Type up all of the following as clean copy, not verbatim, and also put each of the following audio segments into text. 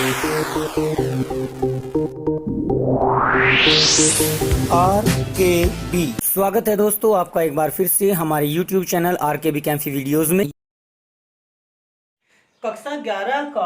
RKB स्वागत है दोस्तों आपका एक बार फिर से हमारे YouTube चैनल RKB कैंफी वीडियोस में। कक्षा 11 का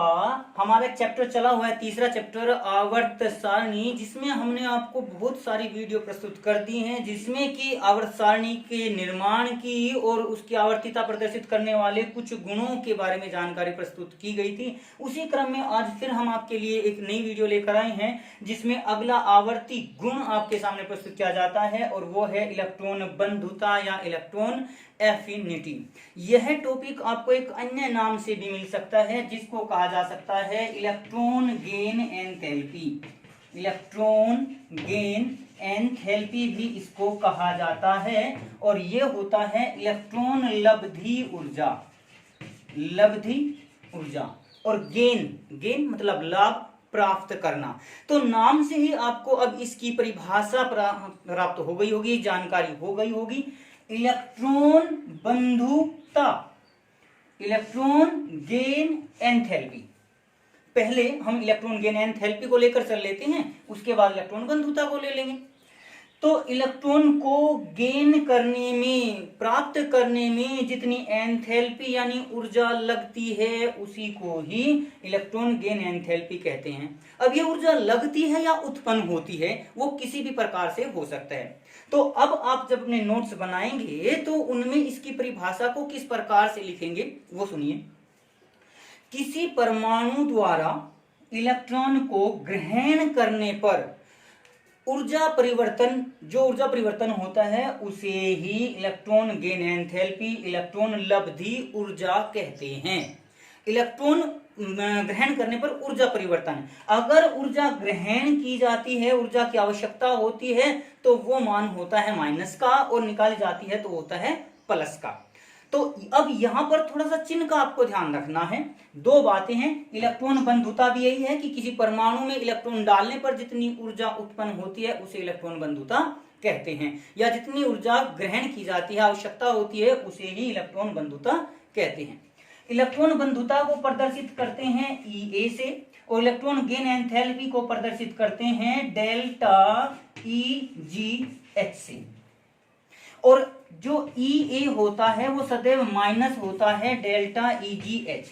हमारा चैप्टर चला हुआ है, तीसरा चैप्टर आवर्त सारणी, जिसमें हमने आपको बहुत सारी वीडियो प्रस्तुत कर दी हैं, जिसमें कि आवर्त सारणी के निर्माण की और उसकी आवर्तिता प्रदर्शित करने वाले कुछ गुणों के बारे में जानकारी प्रस्तुत की गई थी। उसी क्रम में आज फिर हम आपके लिए एक नई वीडियो लेकर आए हैं, जिसमें अगला आवर्ती गुण आपके सामने प्रस्तुत किया जाता है और वो है इलेक्ट्रॉन बंधुता या इलेक्ट्रॉन एफिनिटी। यह टॉपिक आपको एक अन्य नाम से भी मिल सकता है, जिसको कहा जा सकता है electron gain enthalpy. Electron gain enthalpy भी इसको कहा जाता है और यह होता है इलेक्ट्रॉन लब्धि ऊर्जा। लब्धि ऊर्जा और गेन मतलब लाभ प्राप्त करना। तो नाम से ही आपको अब इसकी परिभाषा प्राप्त हो गई होगी, जानकारी हो गई होगी। इलेक्ट्रॉन बंधुता, इलेक्ट्रॉन गेन एंथैल्पी। पहले हम इलेक्ट्रॉन गेन एंथैल्पी को लेकर चल लेते हैं, उसके बाद इलेक्ट्रॉन बंधुता को ले लेंगे। तो इलेक्ट्रॉन को गेन करने में, प्राप्त करने में जितनी एंथैल्पी यानी ऊर्जा लगती है, उसी को ही इलेक्ट्रॉन गेन एंथैल्पी कहते हैं। अब ये ऊर्जा लगती है या उत्पन्न होती है, वो किसी भी प्रकार से हो सकता है। तो अब आप जब अपने नोट्स बनाएंगे तो उनमें इसकी परिभाषा को किस प्रकार से लिखेंगे वो सुनिए। किसी परमाणु द्वारा इलेक्ट्रॉन को ग्रहण करने पर ऊर्जा परिवर्तन, जो ऊर्जा परिवर्तन होता है उसे ही इलेक्ट्रॉन गेन एंथैल्पी, इलेक्ट्रॉन लब्धि ऊर्जा कहते हैं। इलेक्ट्रॉन ग्रहण करने पर ऊर्जा परिवर्तन, अगर ऊर्जा ग्रहण की जाती है, ऊर्जा की आवश्यकता होती है, तो वो मान होता है माइनस का और निकाली जाती है तो होता है प्लस का। तो अब यहां पर थोड़ा सा चिन्ह का आपको ध्यान रखना है। दो बातें हैं, इलेक्ट्रॉन बंधुता भी यही है कि किसी परमाणु में इलेक्ट्रॉन डालने पर जितनी ऊर्जा उत्पन्न होती है उसे इलेक्ट्रॉन बंधुता कहते हैं, या जितनी ऊर्जा ग्रहण की जाती है, आवश्यकता होती है, उसे ही इलेक्ट्रॉन बंधुता कहते हैं। इलेक्ट्रॉन बंधुता को प्रदर्शित करते हैं EA से और इलेक्ट्रॉन गेन एंथैल्पी को प्रदर्शित करते हैं डेल्टा EGH से। और जो EA होता है वो सदैव माइनस होता है डेल्टा EGH।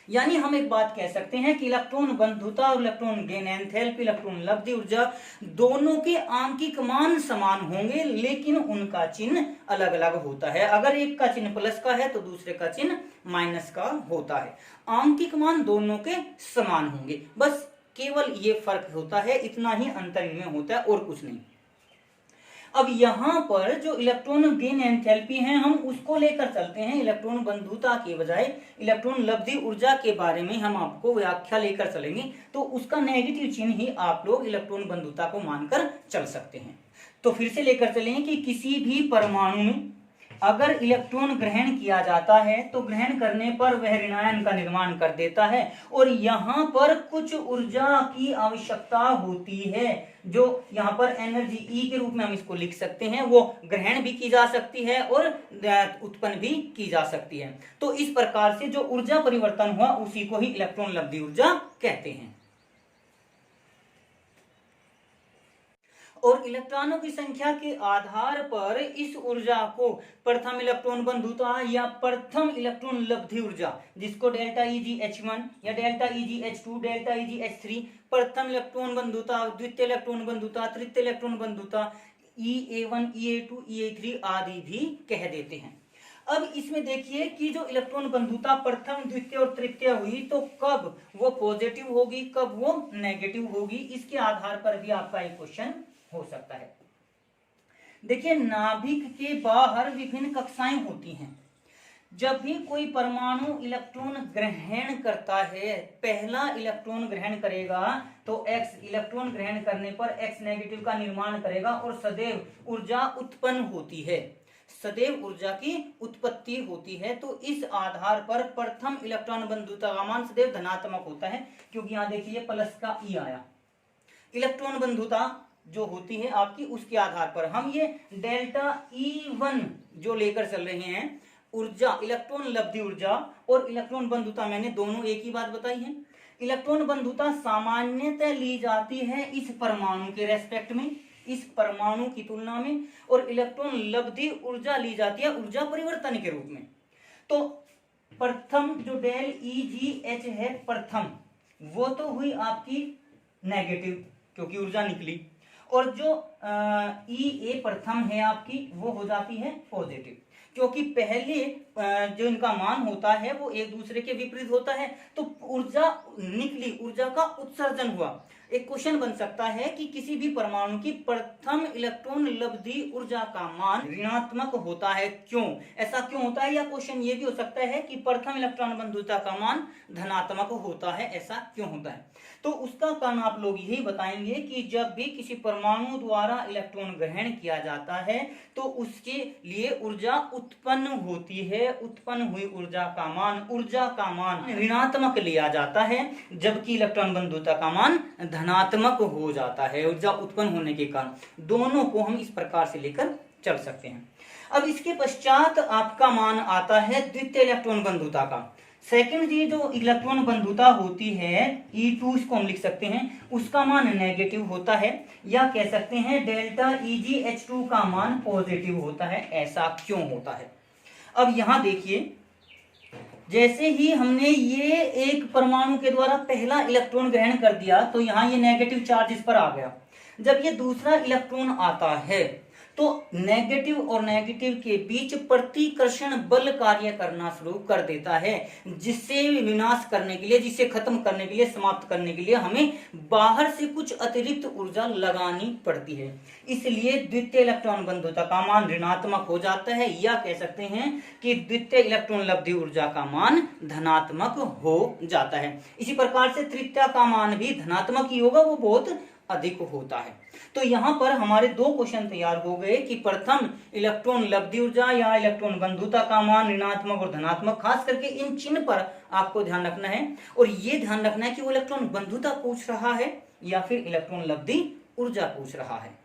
यानी हम एक बात कह सकते हैं कि इलेक्ट्रॉन बंधुता और इलेक्ट्रॉन गेन एंथैल्पी, इलेक्ट्रॉन लब्धि ऊर्जा, दोनों के आंकिक मान समान होंगे, लेकिन उनका चिन्ह अलग अलग होता है। अगर एक का चिन्ह प्लस का है तो दूसरे का चिन्ह माइनस का होता है। आंकिक मान दोनों के समान होंगे, बस केवल ये फर्क होता है, इतना ही अंतर इनमें होता है और कुछ नहीं। अब यहां पर जो इलेक्ट्रॉन गेन एंथैल्पी है, हम उसको लेकर चलते हैं। इलेक्ट्रॉन बंधुता के बजाय इलेक्ट्रॉन लब्धि ऊर्जा के बारे में हम आपको व्याख्या लेकर चलेंगे, तो उसका नेगेटिव चिन्ह ही आप लोग इलेक्ट्रॉन बंधुता को मानकर चल सकते हैं। तो फिर से लेकर चलेंगे कि किसी भी परमाणु में अगर इलेक्ट्रॉन ग्रहण किया जाता है तो ग्रहण करने पर वह ऋणायन का निर्माण कर देता है और यहाँ पर कुछ ऊर्जा की आवश्यकता होती है, जो यहाँ पर एनर्जी E के रूप में हम इसको लिख सकते हैं। वो ग्रहण भी की जा सकती है और उत्पन्न भी की जा सकती है। तो इस प्रकार से जो ऊर्जा परिवर्तन हुआ उसी को ही इलेक्ट्रॉन लब्धि ऊर्जा कहते हैं। और इलेक्ट्रॉनों की संख्या के आधार पर इस ऊर्जा को प्रथम इलेक्ट्रॉन बंधुता या प्रथम इलेक्ट्रॉन लब्धि ऊर्जा, जिसको डेल्टा EGH1 या डेल्टा EGH2, डेल्टा EGH3, प्रथम इलेक्ट्रॉन बंधुता, द्वितीय इलेक्ट्रॉन बंधुता, तृतीय इलेक्ट्रॉन बंधुता, EA1, EA2, EA3 आदि भी कह देते हैं। अब इसमें देखिए कि जो इलेक्ट्रॉन बंधुता प्रथम, द्वितीय और तृतीय हुई, तो कब वो पॉजिटिव होगी, कब वो नेगेटिव होगी, इसके आधार पर भी आपका एक क्वेश्चन हो सकता है। देखिए, नाभिक के बाहर विभिन्न कक्षाएं होती हैं। जब भी कोई परमाणु इलेक्ट्रॉन ग्रहण करता है, पहला इलेक्ट्रॉन ग्रहण करेगा तो X इलेक्ट्रॉन ग्रहण करने पर X नेगेटिव का निर्माण करेगा और सदैव ऊर्जा उत्पन्न होती है, सदैव ऊर्जा की उत्पत्ति होती है। तो इस आधार पर प्रथम इलेक्ट्रॉन बंधुता का मान सदैव धनात्मक होता है, क्योंकि यहाँ देखिए प्लस का E आया। इलेक्ट्रॉन बंधुता जो होती है आपकी, उसके आधार पर हम ये डेल्टा E1 जो लेकर चल रहे हैं, ऊर्जा, इलेक्ट्रॉन लब्धि ऊर्जा और इलेक्ट्रॉन बंधुता, मैंने दोनों एक ही बात बताई है। इलेक्ट्रॉन बंधुता सामान्यतः ली जाती है इस परमाणु के रेस्पेक्ट में, इस परमाणु की तुलना में, और इलेक्ट्रॉन लब्धि ऊर्जा ली जाती है ऊर्जा परिवर्तन के रूप में। तो प्रथम जो डेल EGH है प्रथम, वो तो हुई आपकी नेगेटिव क्योंकि ऊर्जा निकली, और जो EA प्रथम है आपकी वो हो जाती है पॉजिटिव, क्योंकि पहले जो इनका मान होता है वो एक दूसरे के विपरीत होता है, तो ऊर्जा निकली, ऊर्जा का उत्सर्जन हुआ। एक क्वेश्चन बन सकता है कि किसी भी परमाणु की प्रथम इलेक्ट्रॉन लब्धि ऊर्जा का मान ऋणात्मक होता है, क्यों, ऐसा क्यों होता है, या क्वेश्चन ये भी हो सकता है कि प्रथम इलेक्ट्रॉन बंधुता का मान धनात्मक होता है, ऐसा क्यों होता है। तो उसका कारण आप लोग यही बताएंगे कि जब भी किसी परमाणु द्वारा इलेक्ट्रॉन ग्रहण किया जाता है तो उसके लिए ऊर्जा उत्पन्न होती है, उत्पन्न हुई ऊर्जा का मान ऋणात्मक लिया जाता है, जबकि इलेक्ट्रॉन बंधुता का मान धनात्मक हो जाता है ऊर्जा उत्पन्न होने के कारण। दोनों को हम इस प्रकार से लेकर चल सकते हैं। अब इसके पश्चात आपका मान आता है द्वितीय इलेक्ट्रॉन बंधुता का। सेकंड ये जो इलेक्ट्रॉन बंधुता होती है E2, इसको हम लिख सकते हैं, उसका मान नेगेटिव होता है, या कह सकते हैं डेल्टा EgH2 का मान पॉजिटिव होता है। ऐसा क्यों होता है? अब यहां देखिए, जैसे ही हमने ये एक परमाणु के द्वारा पहला इलेक्ट्रॉन ग्रहण कर दिया तो यहाँ ये नेगेटिव चार्ज इस पर आ गया। जब ये दूसरा इलेक्ट्रॉन आता है तो नेगेटिव और नेगेटिव के बीच प्रतिकर्षण बल कार्य करना शुरू कर देता है, जिससे विनाश करने के लिए, जिसे खत्म करने के लिए, समाप्त करने के लिए हमें बाहर से कुछ अतिरिक्त ऊर्जा लगानी पड़ती है। इसलिए द्वितीय इलेक्ट्रॉन बंधुता का मान ऋणात्मक हो जाता है, या कह सकते हैं कि द्वितीय इलेक्ट्रॉन लब्धि ऊर्जा का मान धनात्मक हो जाता है। इसी प्रकार से तृतीय का मान भी धनात्मक ही होगा, वो बहुत अधिक होता है। तो यहाँ पर हमारे दो क्वेश्चन तैयार हो गए कि प्रथम इलेक्ट्रॉन लब्धि ऊर्जा या इलेक्ट्रॉन बंधुता का मान ऋणात्मक और धनात्मक, खास करके इन चिन्ह पर आपको ध्यान रखना है, और ये ध्यान रखना है कि वो इलेक्ट्रॉन बंधुता पूछ रहा है या फिर इलेक्ट्रॉन लब्धि ऊर्जा पूछ रहा है।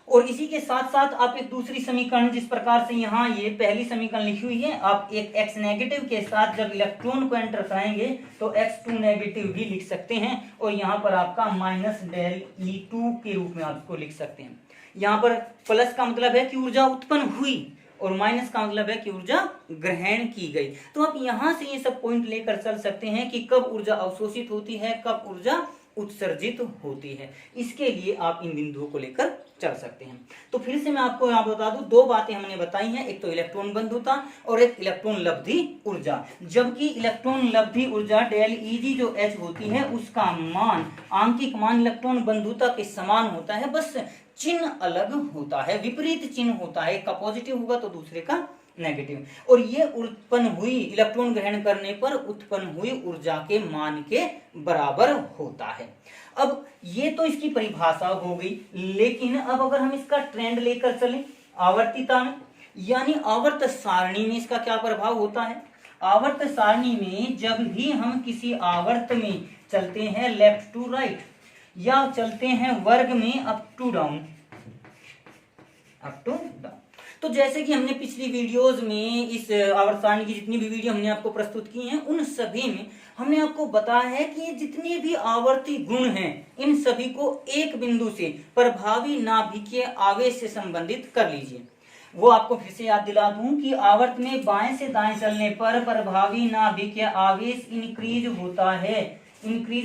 और इसी के साथ साथ आप एक दूसरी समीकरण, जिस प्रकार से यहाँ ये पहली समीकरण लिखी हुई है, आप एक x नेगेटिव के साथ जब इलेक्ट्रॉन को एंटर कराएंगे तो x2 नेगेटिव भी लिख सकते हैं, और यहाँ पर आपका माइनस डेल E2 के रूप में आप इसको लिख सकते हैं। यहाँ पर प्लस का मतलब है कि ऊर्जा उत्पन्न हुई, और माइनस का मतलब है कि ऊर्जा ग्रहण की गई। तो आप यहाँ से ये सब पॉइंट लेकर चल सकते हैं कि कब ऊर्जा अवशोषित होती है, कब ऊर्जा उत्सर्जित होती है। इसके लिए आप इन बिंदुओं को लेकर चल सकते हैं। तो फिर से मैं आपको यहाँ बता दूं, दो बातें हमने बताई हैं, एक तो इलेक्ट्रॉन बंधुता और एक इलेक्ट्रॉन लब्धि ऊर्जा। जबकि इलेक्ट्रॉन लब्धि ऊर्जा डेल Eg जो H होती है उसका मान, आंकिक मान इलेक्ट्रॉन बंधुता के समान होता है, बस चिन्ह अलग होता है, विपरीत चिन्ह होता है, एक का पॉजिटिव होगा तो दूसरे का नेगेटिव। और ये उत्पन्न हुई, इलेक्ट्रॉन ग्रहण करने पर उत्पन्न हुई ऊर्जा के मान के बराबर होता है। अब ये तो इसकी परिभाषा हो गई, लेकिन अब अगर हम इसका ट्रेंड लेकर चलें आवर्तिता में, यानी आवर्त सारणी में इसका क्या प्रभाव होता है। आवर्त सारणी में जब भी हम किसी आवर्त में चलते हैं लेफ्ट टू राइट, या चलते हैं वर्ग में अप टू डाउन, तो जैसे कि हमने पिछली वीडियोस में इस आवर्त सारणी की जितनी भी वीडियो हमने आपको प्रस्तुत की हैं, उन सभी में हमने आपको बताया है कि जितने भी आवर्ती गुण हैं इन सभी को एक बिंदु से प्रभावी नाभिकीय आवेश से संबंधित कर लीजिए। वो आपको फिर से याद दिला दूं कि आवर्त में बाएं से दाएं चलने पर प्रभावी नाभिकीय आवेश इंक्रीज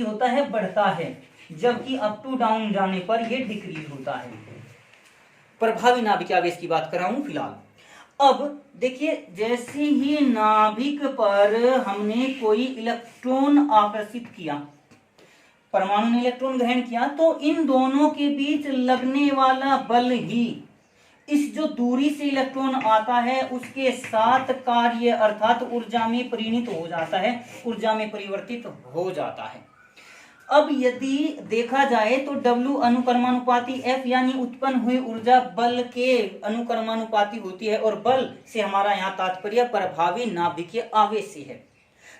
होता है, बढ़ता है, जबकि अप टू डाउन जाने पर यह डिक्रीज होता है। प्रभावी नाभिकीय आवेश की बात कर रहा हूं फिलहाल। अब देखिए, जैसे ही नाभिक पर हमने कोई इलेक्ट्रॉन आकर्षित किया, परमाणु ने इलेक्ट्रॉन ग्रहण किया, तो इन दोनों के बीच लगने वाला बल ही इस जो दूरी से इलेक्ट्रॉन आता है उसके साथ कार्य अर्थात ऊर्जा में परिणित हो जाता है, ऊर्जा में परिवर्तित हो जाता है। अब यदि देखा जाए तो W अनुक्रमानुपाती F यानी उत्पन्न हुई ऊर्जा बल के अनुक्रमानुपाती होती है, और बल से हमारा यहाँ तात्पर्य प्रभावी नाभिकीय आवेश से है।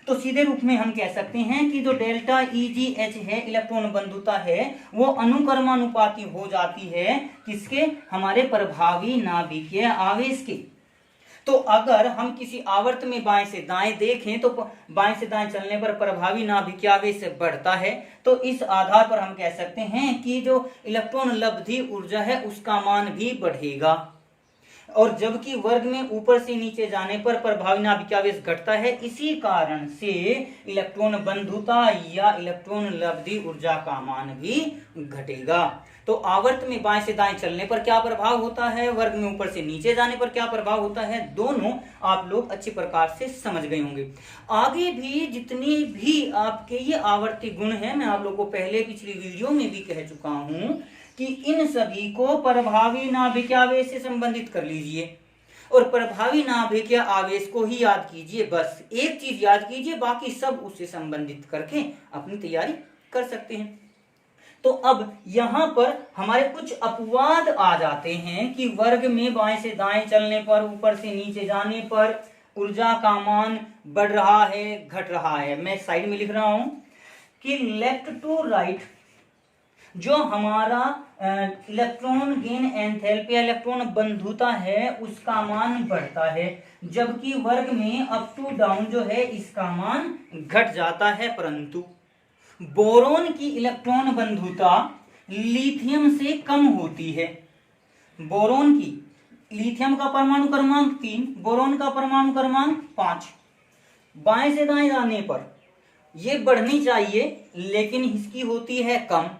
तो सीधे रूप में हम कह सकते हैं कि जो डेल्टा EgH है, इलेक्ट्रॉन बंधुता है, वो अनुक्रमानुपाती हो जाती है किसके, हमारे प्रभावी नाभिकीय आवेश के। तो अगर हम किसी आवर्त में बाएं से दाएं देखें तो बाएं से दाएं चलने पर प्रभावी नाभिकीय आवेश बढ़ता है। तो इस आधार पर हम कह सकते हैं कि जो इलेक्ट्रॉन लब्धि ऊर्जा है उसका मान भी बढ़ेगा। और जबकि वर्ग में ऊपर से नीचे जाने पर प्रभावी नाभिकीय आवेश घटता है, इसी कारण से इलेक्ट्रॉन बंधुता या इलेक्ट्रॉन लब्धि ऊर्जा का मान भी घटेगा। तो आवर्त में बाएं से दाएं चलने पर क्या प्रभाव होता है, वर्ग में ऊपर से नीचे जाने पर क्या प्रभाव होता है, दोनों आप लोग अच्छी प्रकार से समझ गए होंगे। आगे भी जितनी भी आपके ये आवर्ती गुण है, मैं आप लोग को पहले पिछली वीडियो में भी कह चुका हूं कि इन सभी को प्रभावी नाभिकीय आवेश से संबंधित कर लीजिए और प्रभावी नाभिकीय आवेश को ही याद कीजिए। बस एक चीज याद कीजिए, बाकी सब उससे संबंधित करके अपनी तैयारी कर सकते हैं। तो अब यहां पर हमारे कुछ अपवाद आ जाते हैं कि वर्ग में बाएं से दाएं चलने पर, ऊपर से नीचे जाने पर ऊर्जा का मान बढ़ रहा है, घट रहा है। मैं साइड में लिख रहा हूं कि लेफ्ट टू राइट जो हमारा इलेक्ट्रॉन गेन एंथैल्पी या इलेक्ट्रॉन बंधुता है उसका मान बढ़ता है, जबकि वर्ग में अप टू डाउन जो है इसका मान घट जाता है। परंतु बोरोन की इलेक्ट्रॉन बंधुता लिथियम से कम होती है। बोरोन की, लिथियम का परमाणु क्रमांक 3, बोरोन का परमाणु क्रमांक 5, बाएं से दाएं जाने पर ये बढ़नी चाहिए लेकिन इसकी होती है कम।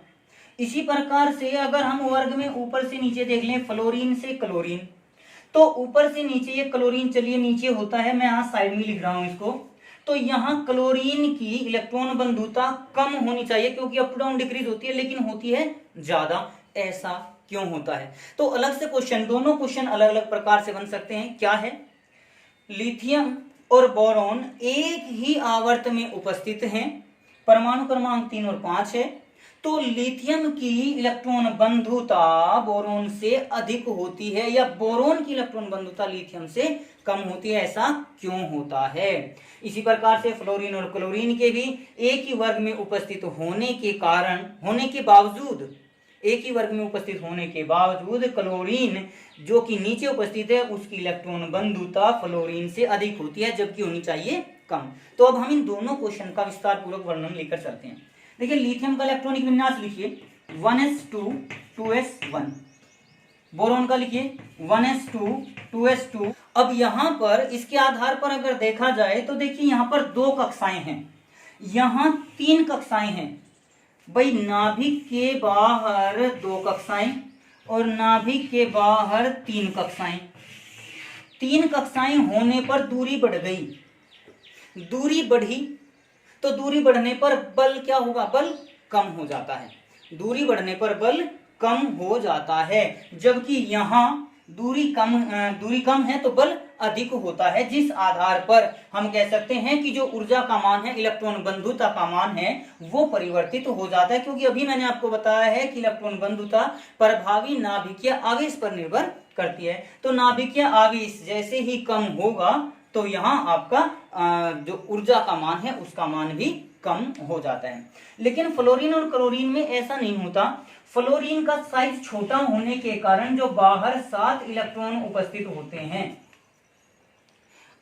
इसी प्रकार से अगर हम वर्ग में ऊपर से नीचे देख लें, फ्लोरीन से क्लोरीन, तो ऊपर से नीचे ये क्लोरीन चलिए नीचे होता है, मैं यहां साइड में लिख रहा हूं इसको। तो यहां क्लोरीन की इलेक्ट्रॉन बंधुता कम होनी चाहिए क्योंकि अप डाउन डिक्रीज होती है, लेकिन होती है ज्यादा। ऐसा क्यों होता है? तो अलग से क्वेश्चन, दोनों क्वेश्चन अलग अलग प्रकार से बन सकते हैं। क्या है? लिथियम और बोरोन एक ही आवर्त में उपस्थित हैं, परमाणु क्रमांक 3 और 5 है, तो लिथियम की इलेक्ट्रॉन बंधुता बोरोन से अधिक होती है या बोरोन की इलेक्ट्रॉन बंधुता लिथियम से कम होती है। ऐसा क्यों होता है? इसी प्रकार से फ्लोरीन और क्लोरीन के भी एक ही वर्ग में उपस्थित होने के बावजूद, एक ही वर्ग में उपस्थित होने के बावजूद क्लोरीन जो कि नीचे उपस्थित है उसकी इलेक्ट्रॉन बंधुता फ्लोरीन से अधिक होती है, जबकि होनी चाहिए कम। तो अब हम इन दोनों क्वेश्चन का विस्तार पूर्वक वर्णन लेकर चलते हैं। देखिए, लिथियम का इलेक्ट्रॉनिक विन्यास लिखिए 1s2 2s1, बोरोन का लिखिए 1s2 2s2। अब यहां पर इसके आधार पर अगर देखा जाए तो देखिए यहां पर 2 कक्षाएं हैं, यहां 3 कक्षाएं हैं। भाई नाभिक के बाहर 2 कक्षाएं और नाभिक के बाहर 3 कक्षाएं। 3 कक्षाएं होने पर दूरी बढ़ गई, दूरी बढ़ी तो दूरी बढ़ने पर बल क्या होगा? बल कम हो जाता है। दूरी बढ़ने पर बल कम हो जाता है, जबकि यहाँ दूरी कम है तो बल अधिक होता है, जिस आधार पर हम कह सकते हैं कि जो ऊर्जा का मान है, इलेक्ट्रॉन बंधुता का मान है, वो परिवर्तित हो जाता है। क्योंकि अभी मैंने आपको बताया है कि इलेक्ट्रॉन बंधुता प्रभावी नाभिकीय आवेश पर निर्भर करती है। तो नाभिकीय आवेश जैसे ही कम होगा तो यहाँ आपका जो ऊर्जा का मान है उसका मान भी कम हो जाता है। लेकिन फ्लोरीन और क्लोरीन में ऐसा नहीं होता। फ्लोरीन का साइज छोटा होने के कारण जो बाहर 7 इलेक्ट्रॉन उपस्थित होते हैं,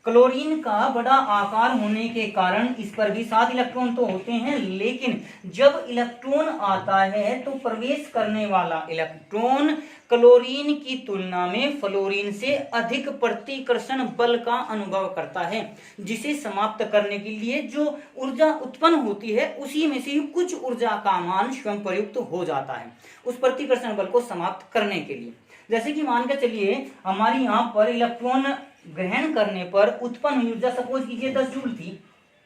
क्लोरीन का बड़ा आकार होने के कारण इस पर भी 7 इलेक्ट्रॉन तो होते हैं, लेकिन जब इलेक्ट्रॉन आता है तो प्रवेश करने वाला इलेक्ट्रॉन क्लोरीन की तुलना में फ्लोरीन से अधिक प्रतिकर्षण बल का अनुभव करता है, जिसे समाप्त करने के लिए जो ऊर्जा उत्पन्न होती है उसी में से कुछ ऊर्जा का मान स्वयं प्रयुक्त हो जाता है उस प्रतिकर्षण बल को समाप्त करने के लिए। जैसे कि मान के चलिए हमारी यहाँ पर इलेक्ट्रॉन ग्रहण करने पर उत्पन्न हुई ऊर्जा सपोज कीजिए 10 जूल थी,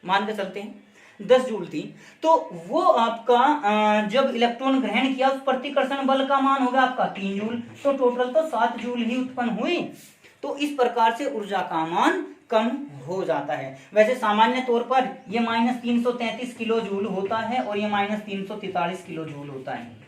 मान के चलते हैं 10 जूल थी, तो वो आपका जब इलेक्ट्रॉन ग्रहण किया उस प्रतिकर्षण बल का मान होगा आपका 3 जूल, तो टोटल तो 7 जूल ही उत्पन्न हुई। तो इस प्रकार से ऊर्जा का मान कम हो जाता है। वैसे सामान्य तौर पर ये -333 किलो जूल होता है और ये -343 किलो जूल होता है।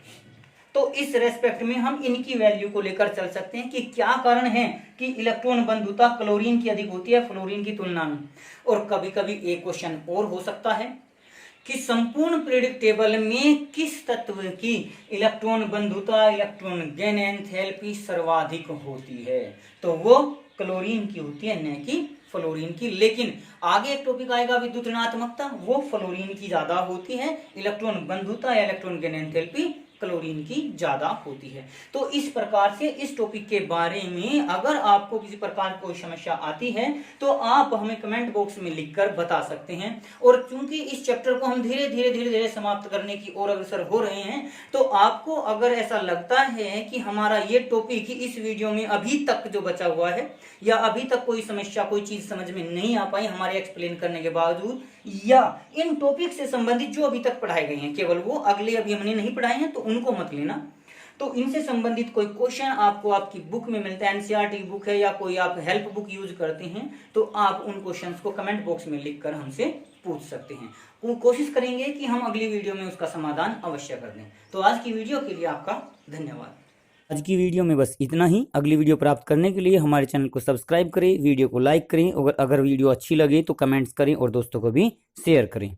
तो इस रेस्पेक्ट में हम इनकी वैल्यू को लेकर चल सकते हैं कि क्या कारण है कि इलेक्ट्रॉन बंधुता क्लोरीन की अधिक होती है फ्लोरीन की तुलना में। और कभी कभी एक क्वेश्चन और हो सकता है कि संपूर्ण पीरियोडिक टेबल में किस तत्व की इलेक्ट्रॉन बंधुता, इलेक्ट्रॉन गेन एंथैल्पी सर्वाधिक होती है, तो वो क्लोरीन की होती है, न कि फ्लोरीन की। लेकिन आगे एक टॉपिक आएगा विद्युत ऋणात्मकता, वो फ्लोरीन की ज्यादा होती है। इलेक्ट्रॉन बंधुता या इलेक्ट्रॉन गेन एंथैल्पी क्लोरीन की ज्यादा होती है। तो इस प्रकार से इस टॉपिक के बारे में अगर आपको किसी प्रकार कोई समस्या आती है तो आप हमें कमेंट बॉक्स में लिखकर बता सकते हैं। और क्योंकि इस चैप्टर को हम धीरे धीरे समाप्त करने की ओर अग्रसर हो रहे हैं, तो आपको अगर ऐसा लगता है कि हमारा ये टॉपिक इस वीडियो में अभी तक जो बचा हुआ है, या अभी तक कोई समस्या कोई चीज समझ में नहीं आ पाई हमारे एक्सप्लेन करने के बावजूद, या इन टॉपिक से संबंधित जो अभी तक पढ़ाए गए हैं केवल वो, अगले अभी हमने नहीं पढ़ाए हैं तो उनको मत लेना, तो इनसे संबंधित कोई क्वेश्चन आपको आपकी बुक में मिलता है, एनसीईआरटी बुक है या कोई आप हेल्प बुक यूज करते हैं, तो आप उन क्वेश्चंस को कमेंट बॉक्स में लिखकर हमसे पूछ सकते हैं। वो कोशिश करेंगे कि हम अगली वीडियो में उसका समाधान अवश्य कर दें। तो आज की वीडियो के लिए आपका धन्यवाद। आज की वीडियो में बस इतना ही। अगली वीडियो प्राप्त करने के लिए हमारे चैनल को सब्सक्राइब करें, वीडियो को लाइक करें, और अगर वीडियो अच्छी लगे तो कमेंट्स करें और दोस्तों को भी शेयर करें।